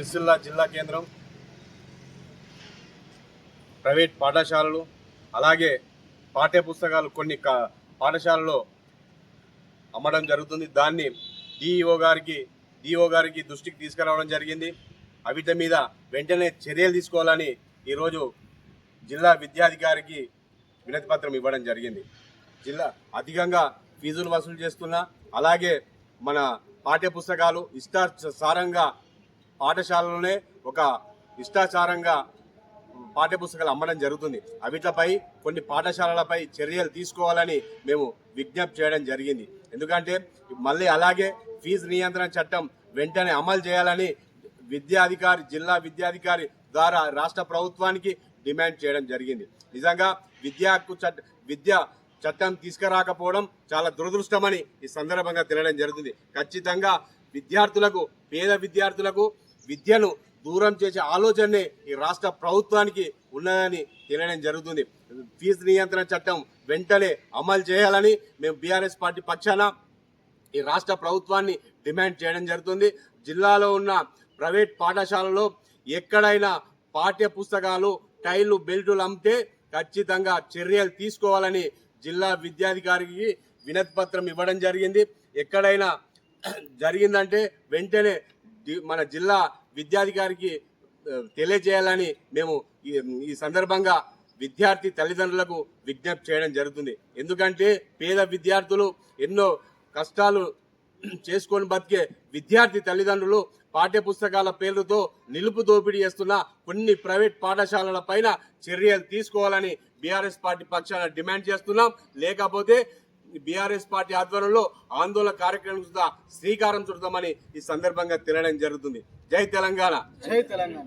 సిరిసిల్ల జిల్లా కేంద్రం ప్రైవేట్ పాఠశాలలు అలాగే పాఠ్య పుస్తకాలు కొన్ని పాఠశాలలో అమ్మడం జరుగుతుంది. దాన్ని డిఓ గారికి దృష్టికి తీసుకురావడం జరిగింది. వీటి మీద వెంటనే చర్యలు తీసుకోవాలని ఈరోజు జిల్లా విద్యాధికారికి వినతి పత్రం ఇవ్వడం జరిగింది. జిల్లా అధికంగా ఫీజులు వసూలు చేస్తున్నా, అలాగే మన పాఠ్య పుస్తకాలు ఇష్టాచారంగా పాఠశాలలోనే ఒక ఇష్టాచారంగా పాఠ్య పుస్తకాలు అమ్మడం జరుగుతుంది. వీటిపై కొన్ని పాఠశాలలపై చర్యలు తీసుకోవాలని మేము విజ్ఞప్తి చేయడం జరిగింది. ఎందుకంటే మళ్ళీ అలాగే ఫీజు నియంత్రణ చట్టం వెంటనే అమలు చేయాలని జిల్లా విద్యాధికారి ద్వారా రాష్ట్ర ప్రభుత్వానికి డిమాండ్ చేయడం జరిగింది. నిజంగా విద్యా చట్టం తీసుకురాకపోవడం చాలా దురదృష్టమని ఈ సందర్భంగా తెలియడం జరుగుతుంది. ఖచ్చితంగా పేద విద్యార్థులకు విద్యను దూరం చేసే ఆలోచనే ఈ రాష్ట్ర ప్రభుత్వానికి ఉన్నదని తెలియడం జరుగుతుంది. ఫీజు నియంత్రణ చట్టం వెంటనే అమలు చేయాలని మేము బీఆర్ఎస్ పార్టీ పక్షాన ఈ రాష్ట్ర ప్రభుత్వాన్ని డిమాండ్ చేయడం జరుగుతుంది. జిల్లాలో ఉన్న ప్రైవేట్ పాఠశాలలో ఎక్కడైనా పాఠ్య పుస్తకాలు, టైర్లు, బెల్టులు అమ్మితే ఖచ్చితంగా చర్యలు తీసుకోవాలని జిల్లా విద్యాధికారికి వినతి పత్రం ఇవ్వడం జరిగింది. ఎక్కడైనా జరిగిందంటే వెంటనే మన జిల్లా విద్యాధికారికి తెలియజేయాలని మేము ఈ సందర్భంగా విద్యార్థి తల్లిదండ్రులకు విజ్ఞప్తి చేయడం జరుగుతుంది. ఎందుకంటే పేద విద్యార్థులు ఎన్నో కష్టాలు చేసుకొని బతికే విద్యార్థి తల్లిదండ్రులు పాఠ్య పుస్తకాల పేర్లతో నిలుపు దోపిడీ చేస్తున్న కొన్ని ప్రైవేట్ పాఠశాలల పైన చర్యలు తీసుకోవాలని బీఆర్ఎస్ పార్టీ పక్షాన డిమాండ్ చేస్తున్నాం. లేకపోతే బీఆర్ఎస్ పార్టీ ఆధ్వర్యంలో ఆందోళన కార్యక్రమం శ్రీకారం చుడతామని ఈ సందర్భంగా తెలియడం జరుగుతుంది. జై తెలంగాణ. జై తెలంగాణ.